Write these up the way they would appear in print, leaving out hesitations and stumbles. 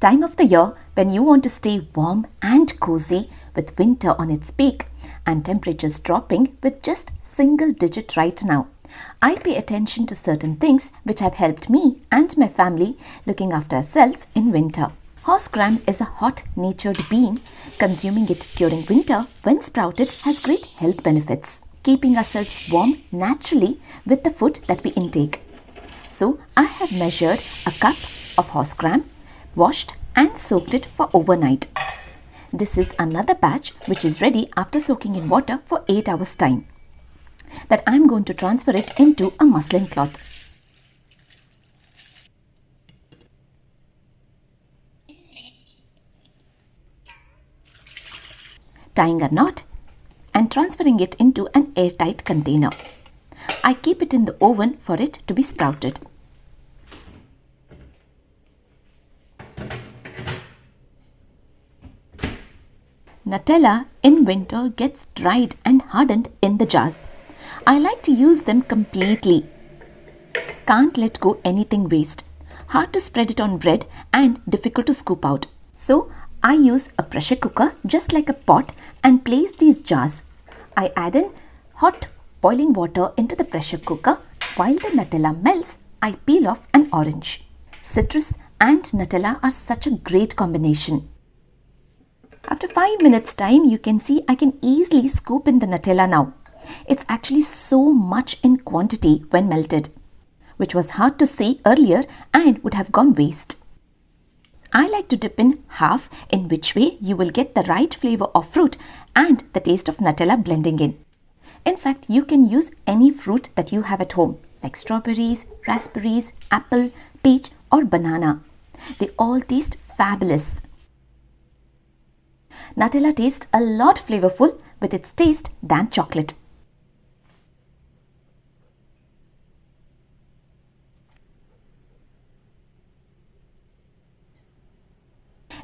Time of the year when you want to stay warm and cozy with winter on its peak and temperatures dropping with just single digit right now. I pay attention to certain things which have helped me and my family looking after ourselves in winter. Horse gram is a hot-natured bean. Consuming it during winter when sprouted has great health benefits, keeping ourselves warm naturally with the food that we intake. So I have measured a cup of horse gram, washed and soaked it for overnight. This is another batch which is ready after soaking in water for 8 hours time, that I am going to transfer it into a muslin cloth. Tying a knot and transferring it into an airtight container. I keep it in the oven for it to be sprouted. Nutella in winter gets dried and hardened in the jars. I like to use them completely. Can't let go anything waste. Hard to spread it on bread and difficult to scoop out. So I use a pressure cooker just like a pot and place these jars. I add in hot boiling water into the pressure cooker. While the Nutella melts, I peel off an orange. Citrus and Nutella are such a great combination. After 5 minutes time, you can see I can easily scoop in the Nutella now. It's actually so much in quantity when melted, which was hard to see earlier and would have gone waste. I like to dip in half, in which way you will get the right flavor of fruit and the taste of Nutella blending in. In fact, you can use any fruit that you have at home, like strawberries, raspberries, apple, peach or banana. They all taste fabulous. Nutella tastes a lot flavorful with its taste than chocolate.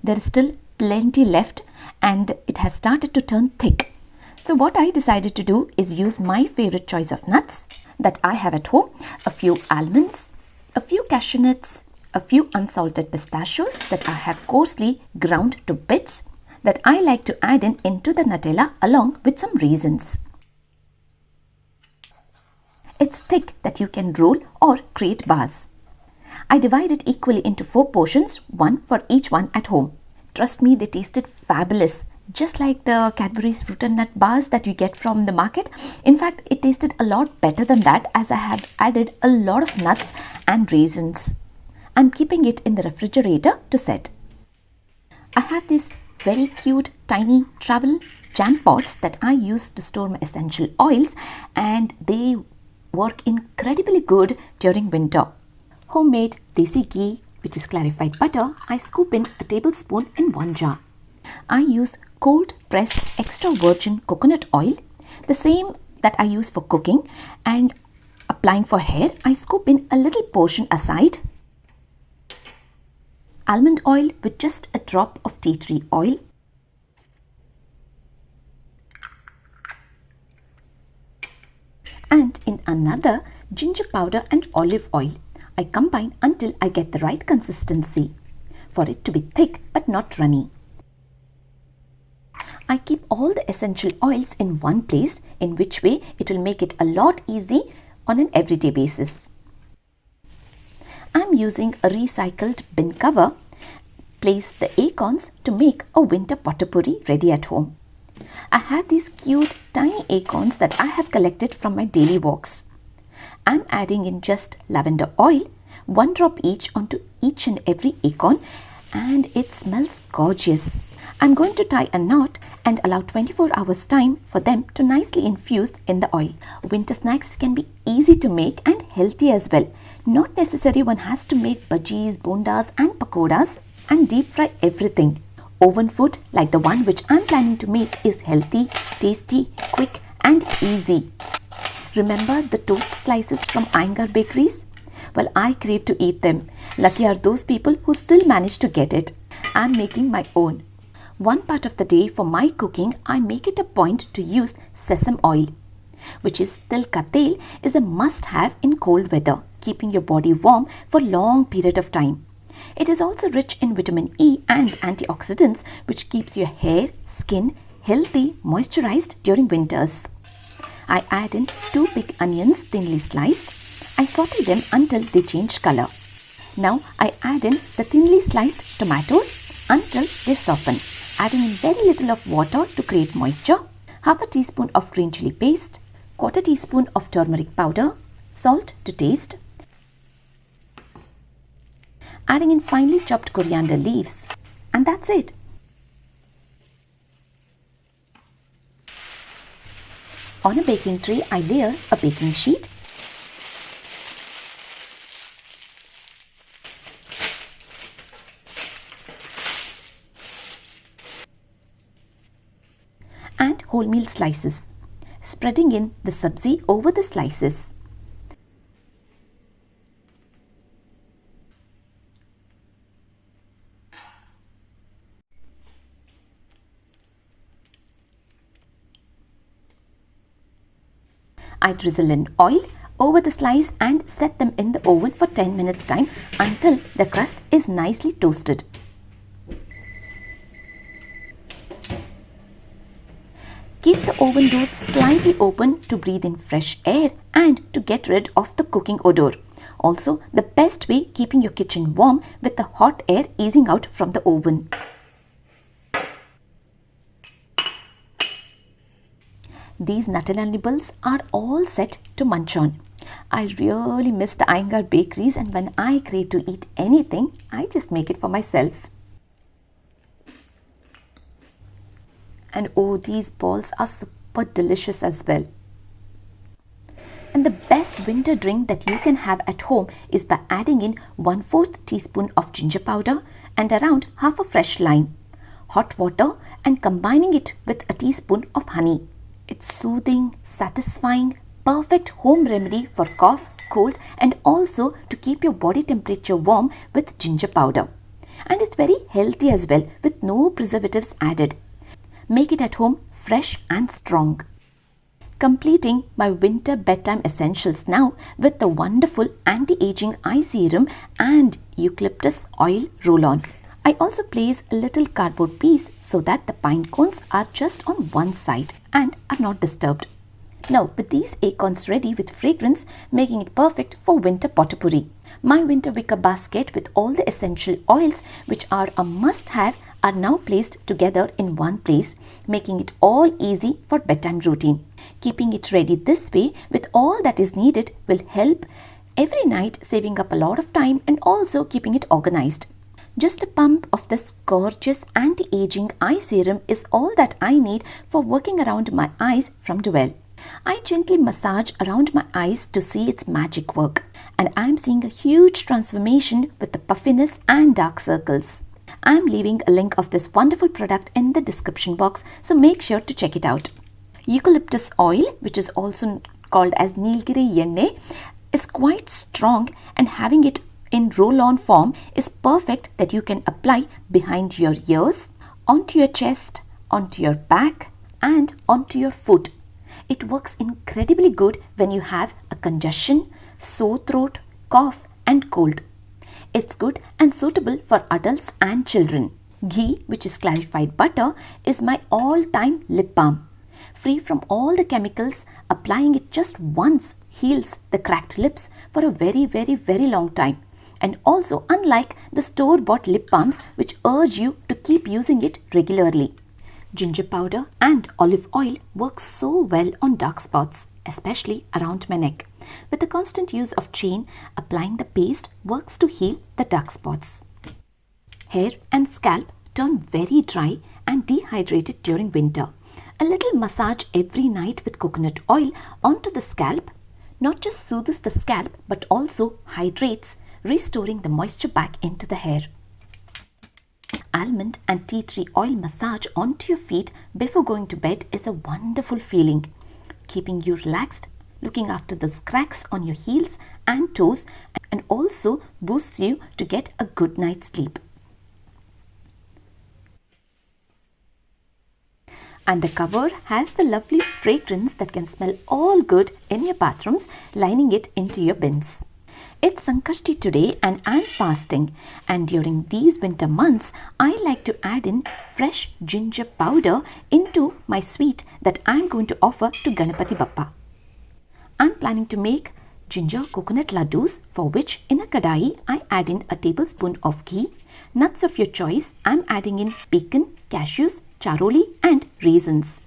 There is still plenty left and it has started to turn thick. So what I decided to do is use my favorite choice of nuts that I have at home, a few almonds, a few cashew nuts, a few unsalted pistachios that I have coarsely ground to bits that I like to add into the Nutella along with some raisins. It's thick that you can roll or create bars. I divide it equally into 4 portions, one for each one at home. Trust me, they tasted fabulous, just like the Cadbury's fruit and nut bars that you get from the market. In fact, it tasted a lot better than that as I have added a lot of nuts and raisins. I'm keeping it in the refrigerator to set. I have these very cute tiny travel jam pots that I use to store my essential oils, and they work incredibly good during winter. Homemade desi ghee, which is clarified butter, I scoop in a tablespoon in one jar. I use cold pressed extra virgin coconut oil, the same that I use for cooking, and applying for hair, I scoop in a little portion aside. Almond oil with just a drop of tea tree oil. And in another, ginger powder and olive oil. I combine until I get the right consistency for it to be thick but not runny. I keep all the essential oils in one place, in which way it will make it a lot easy on an everyday basis. I'm using a recycled bin cover. Place the acorns to make a winter potpourri ready at home. I have these cute tiny acorns that I have collected from my daily walks. I'm adding in just lavender oil, 1 drop each onto each and every acorn, and it smells gorgeous. I'm going to tie a knot and allow 24 hours time for them to nicely infuse in the oil. Winter snacks can be easy to make and healthy as well. Not necessary one has to make bhajis, bondas and pakodas and deep fry everything. Oven food like the one which I'm planning to make is healthy, tasty, quick and easy. Remember the toast slices from Iyengar bakeries? Well, I crave to eat them. Lucky are those people who still manage to get it. I'm making my own. One part of the day for my cooking, I make it a point to use sesame oil, which is til ka tel, is a must-have in cold weather, keeping your body warm for long period of time. It is also rich in vitamin E and antioxidants, which keeps your hair, skin healthy, moisturized during winters. I add in 2 big onions thinly sliced. I saute them until they change color. Now I add in the thinly sliced tomatoes until they soften. Adding in very little of water to create moisture. Half a teaspoon of green chili paste. Quarter teaspoon of turmeric powder. Salt to taste. Adding in finely chopped coriander leaves. And that's it. On a baking tray, I layer a baking sheet. And wholemeal slices, spreading in the sabzi over the slices. I drizzle in oil over the slice and set them in the oven for 10 minutes time until the crust is nicely toasted. Keep the oven doors slightly open to breathe in fresh air and to get rid of the cooking odor. Also, the best way keeping your kitchen warm with the hot air easing out from the oven. These Nutella nibbles are all set to munch on. I really miss the Iyengar bakeries, and when I crave to eat anything, I just make it for myself. And oh, these balls are super delicious as well. And the best winter drink that you can have at home is by adding in 1/4 teaspoon of ginger powder and around half a fresh lime, hot water, and combining it with a teaspoon of honey. It's soothing, satisfying, perfect home remedy for cough, cold, and also to keep your body temperature warm with ginger powder. And it's very healthy as well with no preservatives added. Make it at home fresh and strong. Completing my winter bedtime essentials now with the wonderful anti-aging eye serum and eucalyptus oil roll-on. I also place a little cardboard piece so that the pine cones are just on one side and are not disturbed. Now with these acorns ready with fragrance, making it perfect for winter potpourri. My winter wicker basket with all the essential oils which are a must-have are now placed together in one place, making it all easy for bedtime routine. Keeping it ready this way with all that is needed will help every night, saving up a lot of time and also keeping it organized. Just a pump of this gorgeous anti-aging eye serum is all that I need for working around my eyes from Dwell. I gently massage around my eyes to see its magic work, and I am seeing a huge transformation with the puffiness and dark circles. I am leaving a link of this wonderful product in the description box, so make sure to check it out. Eucalyptus oil, which is also called as Nilgiri Yenne, is quite strong, and having it in roll-on form is perfect that you can apply behind your ears, onto your chest, onto your back, and onto your foot. It works incredibly good when you have a congestion, sore throat, cough, and cold. It's good and suitable for adults and children. Ghee, which is clarified butter, is my all-time lip balm. Free from all the chemicals, applying it just once heals the cracked lips for a very long time. And also unlike the store-bought lip balms which urge you to keep using it regularly. Ginger powder and olive oil works so well on dark spots, especially around my neck. With the constant use of chain, applying the paste works to heal the dark spots. Hair and scalp turn very dry and dehydrated during winter. A little massage every night with coconut oil onto the scalp not just soothes the scalp but also hydrates, restoring the moisture back into the hair. Almond and tea tree oil massage onto your feet before going to bed is a wonderful feeling, keeping you relaxed, looking after those cracks on your heels and toes, and also boosts you to get a good night's sleep. And the cover has the lovely fragrance that can smell all good in your bathrooms, lining it into your bins. It's Sankashti today and I'm fasting, and during these winter months I like to add in fresh ginger powder into my sweet that I'm going to offer to Ganapati Bappa. I'm planning to make ginger coconut ladoos, for which in a kadai I add in a tablespoon of ghee. Nuts of your choice, I'm adding in pecan, cashews, charoli and raisins.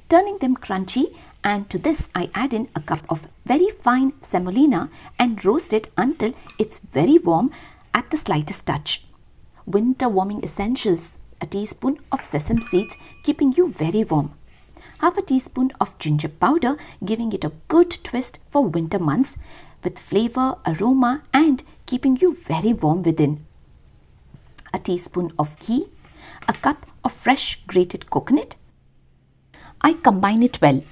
Turning them crunchy, and to this I add in a cup of very fine semolina and roast it until it's very warm at the slightest touch. Winter warming essentials: a teaspoon of sesame seeds keeping you very warm. Half a teaspoon of ginger powder giving it a good twist for winter months with flavor, aroma and keeping you very warm within. A teaspoon of ghee, a cup of fresh grated coconut. I combine it well,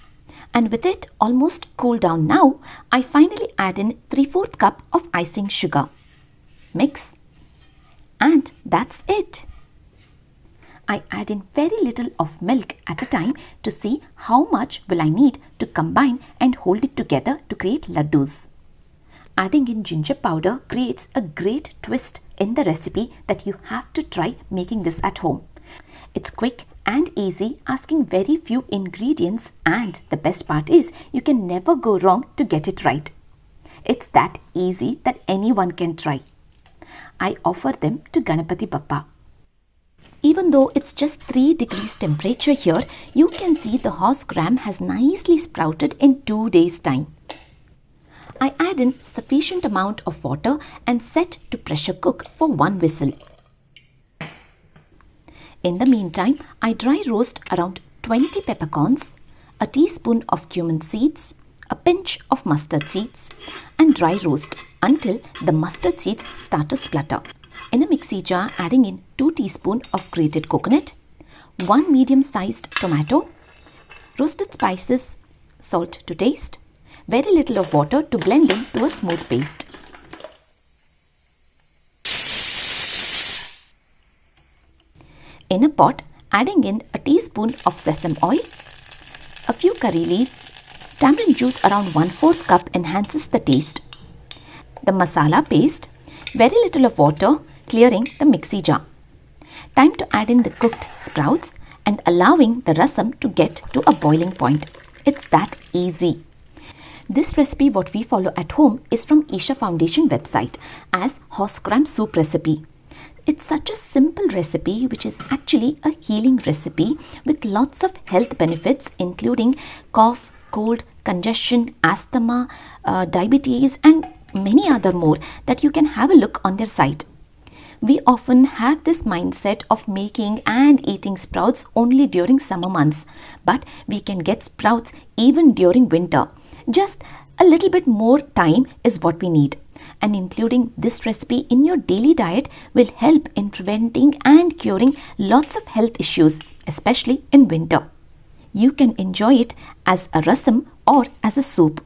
and with it almost cooled down now, I finally add in 3/4 cup of icing sugar. Mix, and that's it. I add in very little of milk at a time to see how much will I need to combine and hold it together to create ladoos. Adding in ginger powder creates a great twist in the recipe that you have to try making this at home. It's quick and easy, asking very few ingredients, and the best part is you can never go wrong to get it right. It's that easy that anyone can try. I offer them to Ganapati Bappa. Even though it's just 3 degrees temperature here, you can see the horse gram has nicely sprouted in 2 days' time. I add in sufficient amount of water and set to pressure cook for 1 whistle. In the meantime, I dry roast around 20 peppercorns, a teaspoon of cumin seeds, a pinch of mustard seeds, and dry roast until the mustard seeds start to splutter. In a mixie jar, adding in 2 teaspoons of grated coconut, 1 medium-sized tomato, roasted spices, salt to taste, very little of water to blend into a smooth paste. In a pot, adding in a teaspoon of sesame oil, a few curry leaves, tamarind juice around 1/4 cup enhances the taste. The masala paste, very little of water, clearing the mixie jar. Time to add in the cooked sprouts and allowing the rasam to get to a boiling point. It's that easy. This recipe what we follow at home is from Isha Foundation website as horse gram soup recipe. It's such a simple recipe which is actually a healing recipe with lots of health benefits including cough, cold, congestion, asthma, diabetes and many other more that you can have a look on their site. We often have this mindset of making and eating sprouts only during summer months, but we can get sprouts even during winter. Just a little bit more time is what we need. And including this recipe in your daily diet will help in preventing and curing lots of health issues, especially in winter. You can enjoy it as a rasam or as a soup.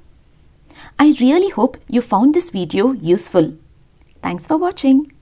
I really hope you found this video useful. Thanks for watching.